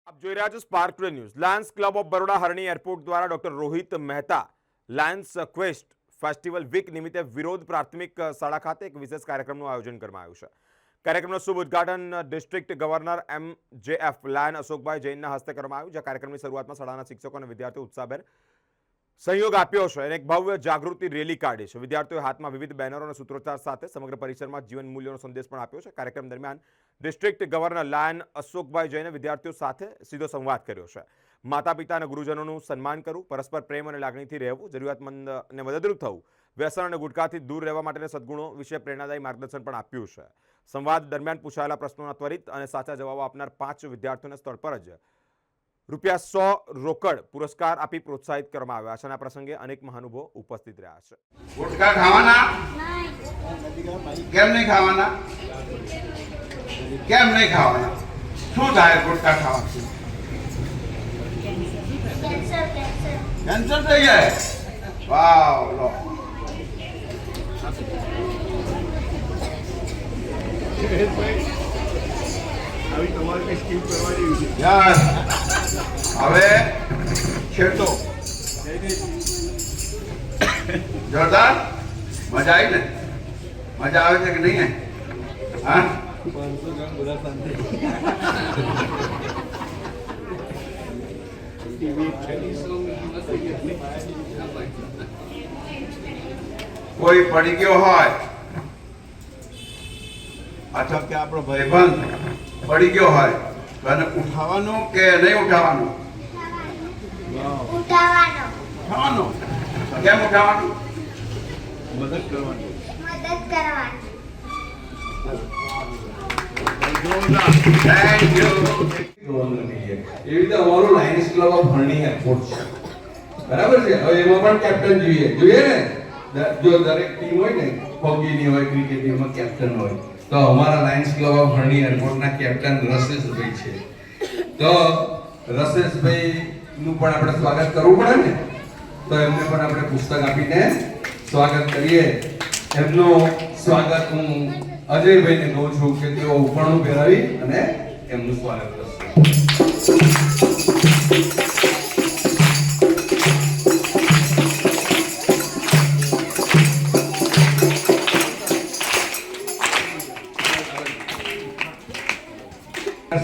આપ જોઈ રહ્યા છો Spark Today News. Lions Club of Baroda Harni airport દ્વારા doctor Rohit Mehta Lions Quest festival week નિમિત્તે વિરોધ પ્રાથમિક શાળા ખાતે એક વિશેષ કાર્યક્રમનું આયોજન કરવામાં આવ્યું છે. કાર્યક્રમનું શુભ ઉદ્ઘાટન ડિસ્ટ્રિક્ટ ગવર્નર MJF લાયન અશોકભાઈ જૈનના હસ્તે કરવામાં આવ્યું. જ્યાં કાર્યક્રમની શરૂઆતમાં શાળાના શિક્ષકો અને વિદ્યાર્થીઓ ઉત્સાહભેર સહયોગ આપ્યો છે અને એક ભવ્ય જાગૃતિ રેલી કાઢી છે. વિદ્યાર્થીઓએ હાથમાં વિવિધ બેનરો અને સૂત્રોચ્ચાર સાથે સમગ્ર પરિસરમાં જીવન મૂલ્યોનો સંદેશ પણ આપ્યો છે. કાર્યક્રમ દરમિયાન ડિસ્ટ્રિક્ટ ગવર્નર લાયન અશોકભાઈ જૈને વિદ્યાર્થીઓ સાથે સીધો સંવાદ કર્યો છે. માતા પિતા અને ગુરુજનોનું સન્માન કરવું, પરસ્પર પ્રેમ અને લાગણીથી રહેવું, જરૂરિયાતમંદને મદદરૂપ થવું, વ્યસન અને ગુટખાથી દૂર રહેવા માટેના સદ્ગુણો વિશે પ્રેરણાદાયી માર્ગદર્શન પણ આપ્યું છે. સંવાદ દરમિયાન પૂછાયેલા પ્રશ્નોના ત્વરિત અને સાચા જવાબો આપનાર 5 વિદ્યાર્થીઓને સ્થળ પર જ ₹100 રોકડ પુરસ્કાર આપી પ્રોત્સાહિત કરવામાં આવ્યા છે. આ પ્રસંગે અનેક મહાનુભાવો ઉપસ્થિત રહ્યા છે. ગુટખા ખાવાના? કેમ નહીં ખાવાના? કેમ નહીં ખાવાના? શું થાય ગુટખા ખાવાથી? કેન્સર થઈ જાય. વાવ લો. હવે છેડતો જોરદાર. મજા આવી ને? મજા આવે છે કે નહીં? હા, કોઈ પડી ગયો હોય અથવા કે આપણો ભાઈબંધ પડી ગયો હોય તો એને ઉઠાવવાનું કે નહીં ઉઠાવવાનું? ઉઠાવવાનું. કેમ ઉઠાવવાનું? મદદ કરવાની. Thank you. એવી રીતે અમારું Lions Club of Harni airport છે, બરાબર છે. હવે એમાં પણ કેપ્ટન જોઈએ ને. જો દરેક ટીમ હોય ને, હોકીની હોય, ક્રિકેટની, એમાં કેપ્ટન હોય. તો અમારા લાયન્સ ક્લબ ઓફ હરણી એરપોર્ટના કેપ્ટન રસેશભાઈ છે. તો રસેશભાઈ નું પણ આપણે સ્વાગત કરવું પડે ને, તો એમને પણ આપણે પુસ્તક આપીને સ્વાગત કરીએ. એમનું સ્વાગત હું અજયભાઈને કહું છું કે તેઓ ઉપરણું પહેરાવી અને એમનું સ્વાગત કરશે.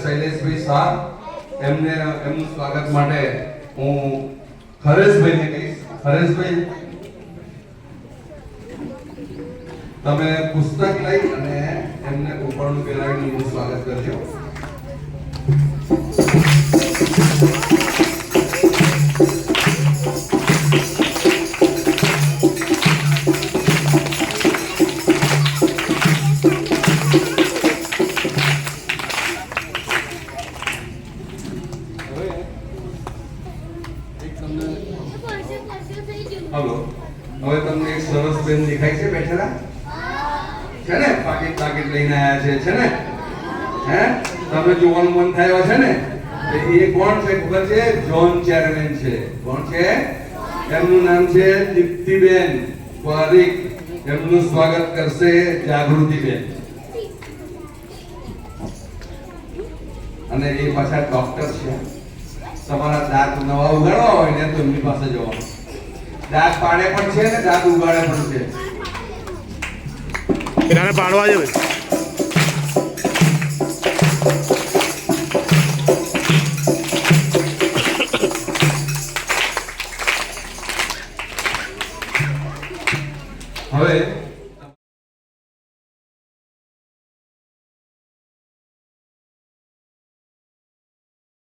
શૈલેષભાઈ શાહ, એમનું સ્વાગત માટે હું હરેશભાઈને કહીશ. હરેશભાઈ, તમે પુસ્તક લઈ અને એમને ઉપરનું પહેરાવીને એમનું સ્વાગત કરજો. હલો, હવે તમને એક સરસ બેન દેખાય છે બેઠેલા છે ને? પાકીટ લઈને આવ્યા છે ને? હે, તમે જોવાનું મન થયો છે ને? એ કોણ છે ખબર છે? જોન ચેરમેન છે. કોણ છે? એમનું નામ છે દીપ્તિબેન પારીખ. એમનું સ્વાગત કરશે જાગૃતિબેન. અને એ પાછા ડોક્ટર છે. તમારા દાંત નવા ઉગાડવા હોય ને તો એમની પાસે જવાનું. દાંત પાડે પણ છે ને દાંત ઉગાડે પણ છે. એને પાડવા જોઈએ. હવે